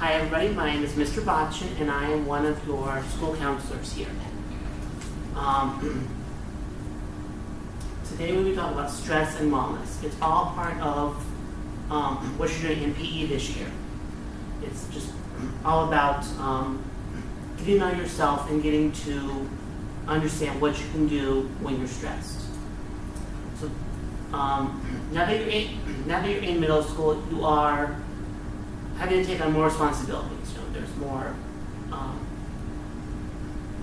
Hi everybody, my name is Mr. Botchen and I am one of your school counselors here. Today we'll be talking about stress and wellness. It's all part of what you're doing in PE this year. It's just all about getting to know yourself and getting to understand what you can do when you're stressed. So now that you're in middle school, you are having to take on more responsibilities. You know, there's more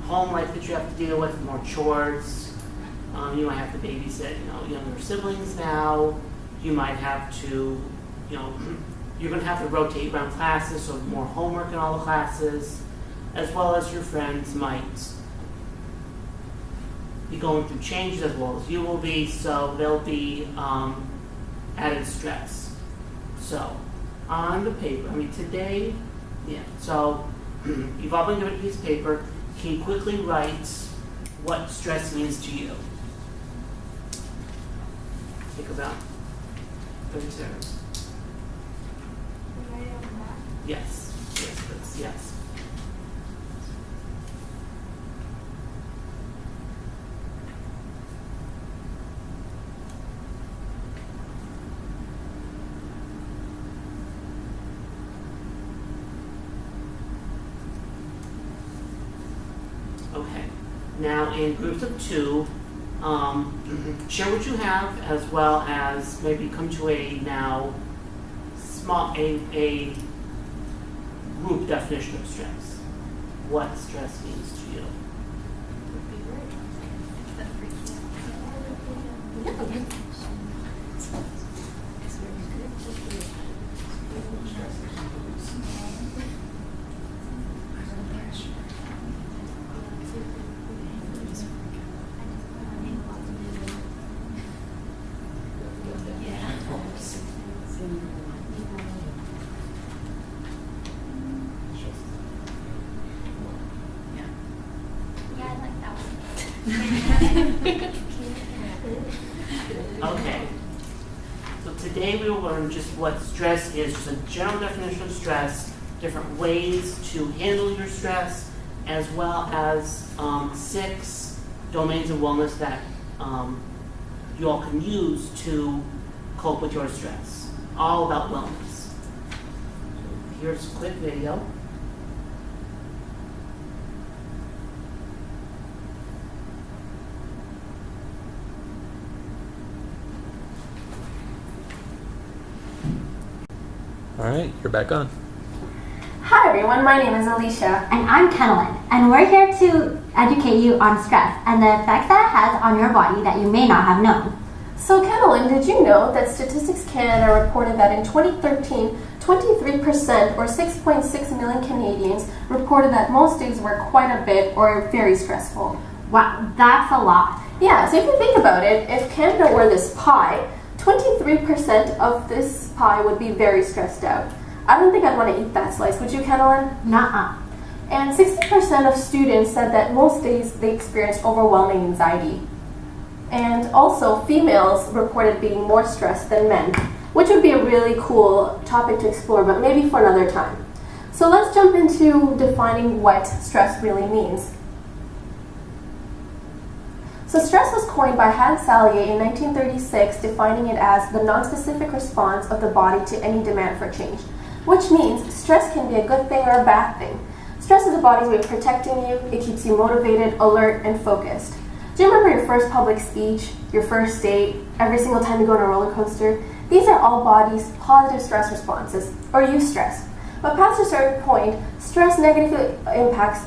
home life that you have to deal with, more chores. You might have to babysit, younger siblings now. You might have to, you're going to have to rotate around classes, so more homework in all the classes, as well as your friends might be going through changes as well as you will be, so there'll be added stress. So, on the paper, today, so you've all been given a piece of paper. Can you quickly write what stress means to you? Take about 30 seconds. Yes, please, yes. Okay. Now, in groups of two, share what you have, as well as maybe come to a group definition of stress. What stress means to you? Okay, so today we will learn just what stress is, just a general definition of stress, different ways to handle your stress, as well as 6 domains of wellness that you all can use to cope with your stress. All about wellness. Here's a quick video. All right, you're back on. Hi everyone, my name is Alicia. And I'm Kenilyn, and we're here to educate you on stress and the effects that it has on your body that you may not have known. So Kenilyn, did you know that Statistics Canada reported that in 2013, 23% or 6.6 million Canadians reported that most days were quite a bit or very stressful? Wow, that's a lot. Yeah, so if you think about it, if Canada were this pie, 23% of this pie would be very stressed out. I don't think I'd want to eat that slice, would you, Kenilyn? Nuh-uh. And 60% of students said that most days they experienced overwhelming anxiety. And also, females reported being more stressed than men, which would be a really cool topic to explore, but maybe for another time. So let's jump into defining what stress really means. So stress was coined by Hans Selye in 1936, defining it as the non-specific response of the body to any demand for change, which means stress can be a good thing or a bad thing. Stress is the body's way of protecting you. It keeps you motivated, alert, and focused. Do you remember your first public speech, your first date, every single time you go on a roller coaster? These are all body's positive stress responses, or eustress. But past a certain point, stress negatively impacts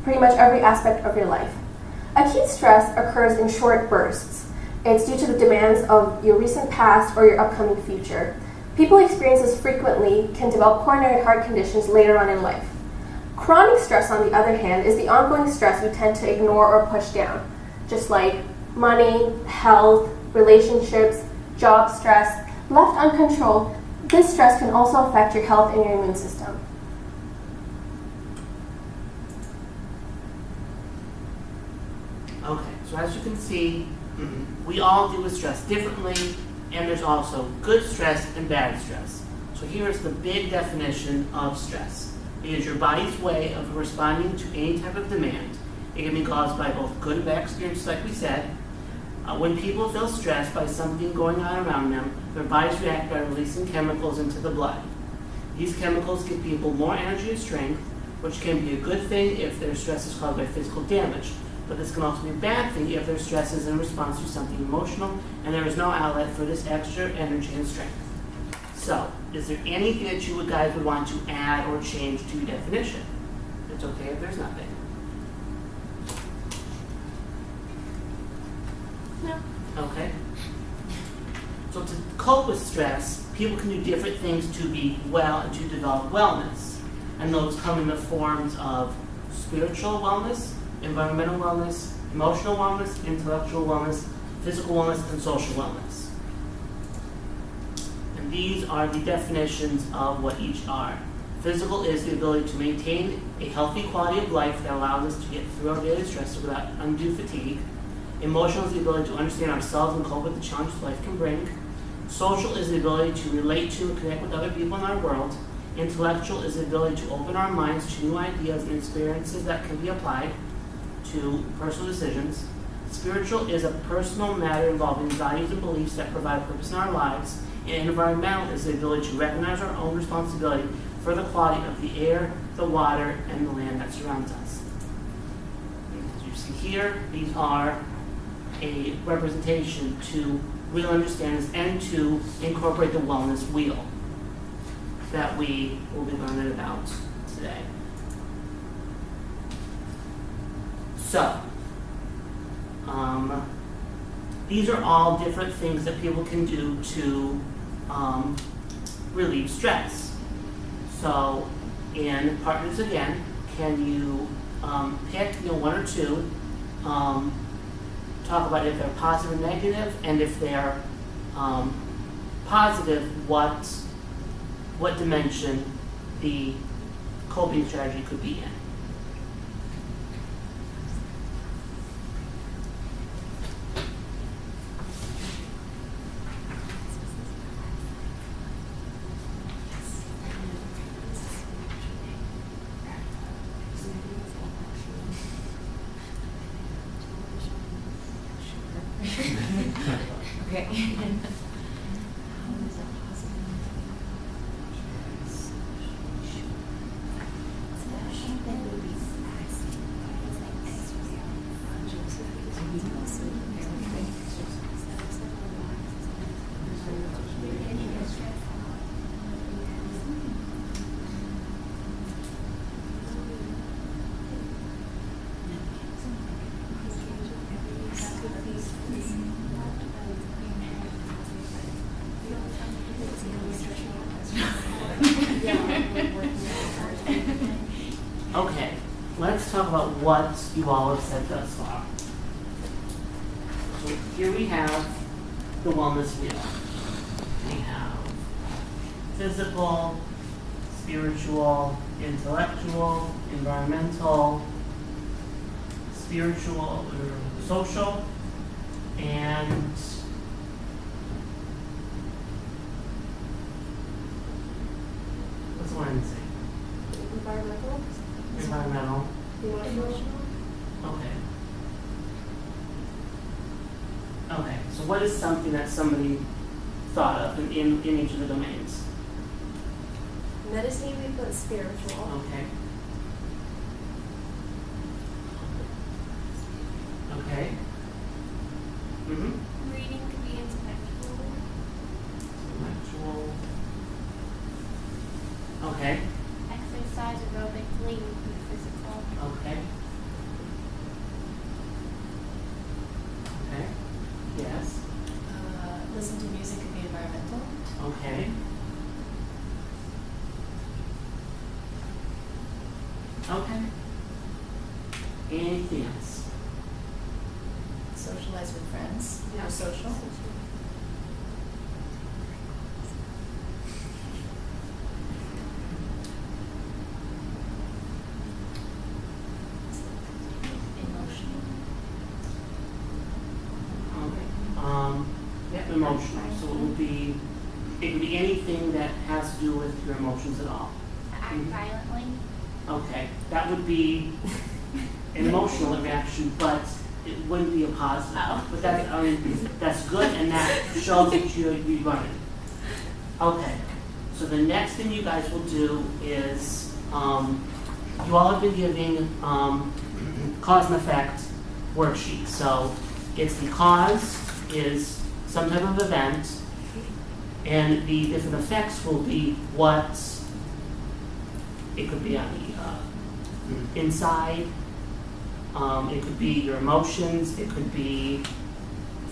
pretty much every aspect of your life. Acute stress occurs in short bursts. It's due to the demands of your recent past or your upcoming future. People who experience this frequently can develop coronary heart conditions later on in life. Chronic stress, on the other hand, is the ongoing stress we tend to ignore or push down, just like money, health, relationships, job stress. Left uncontrolled, this stress can also affect your health and your immune system. Okay, so as you can see, we all deal with stress differently, and there's also good stress and bad stress. So here is the big definition of stress. It is your body's way of responding to any type of demand. It can be caused by both good and bad experiences, like we said. When people feel stressed by something going on around them, their bodies react by releasing chemicals into the blood. These chemicals give people more energy and strength, which can be a good thing if their stress is caused by physical damage. But this can also be a bad thing if their stress is in response to something emotional and there is no outlet for this extra energy and strength. So, is there anything that you guys would want to add or change to your definition? It's okay if there's nothing. No. Okay. So to cope with stress, people can do different things to be well and to develop wellness. And those come in the forms of spiritual wellness, environmental wellness, emotional wellness, intellectual wellness, physical wellness, and social wellness. And these are the definitions of what each are. Physical is the ability to maintain a healthy quality of life that allows us to get through our daily stress without undue fatigue. Emotional is the ability to understand ourselves and cope with the challenges life can bring. Social is the ability to relate to and connect with other people in our world. Intellectual is the ability to open our minds to new ideas and experiences that can be applied to personal decisions. Spiritual is a personal matter involving values and beliefs that provide purpose in our lives. And environmental is the ability to recognize our own responsibility for the quality of the air, the water, and the land that surrounds us. As you see here, these are a representation to really understand this and to incorporate the wellness wheel that we will be learning about today. So, these are all different things that people can do to relieve stress. So, in partners again, can you pick one or two, talk about if they're positive or negative, and if they're positive, what dimension the coping strategy could be in. Okay. Okay, let's talk about what you all have said thus far. So here we have the wellness wheel. We have physical, spiritual, intellectual, environmental, spiritual or social, and what's the one I'm saying? Environmental. Environmental. Emotional. Okay. Okay, so what is something that somebody thought of in each of the domains? Medicine, we put spiritual. Okay. Okay. Mm-hmm. Reading could be intellectual. Intellectual. Okay. Exercise, aerobic, lean would be physical. Okay. Okay. Yes. Listen to music could be environmental. Okay. Okay. Anything else? Socialize with friends. Yeah. Or social. Emotional. Okay. Yeah, emotional. So it will be It could be anything that has to do with your emotions at all. Act violently. Okay, that would be an emotional reaction, but it wouldn't be a positive. Oh. But that's, I mean, that's good, and that shows that you're running. Okay, so the next thing you guys will do is, you all have been giving cause and effect worksheets. So it's the cause is some type of event, and the different effects will be what it could be on the inside. It could be your emotions. It could be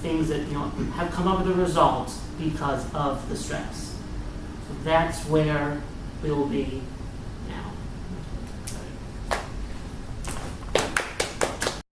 things that have come up with a result because of the stress. So that's where we will be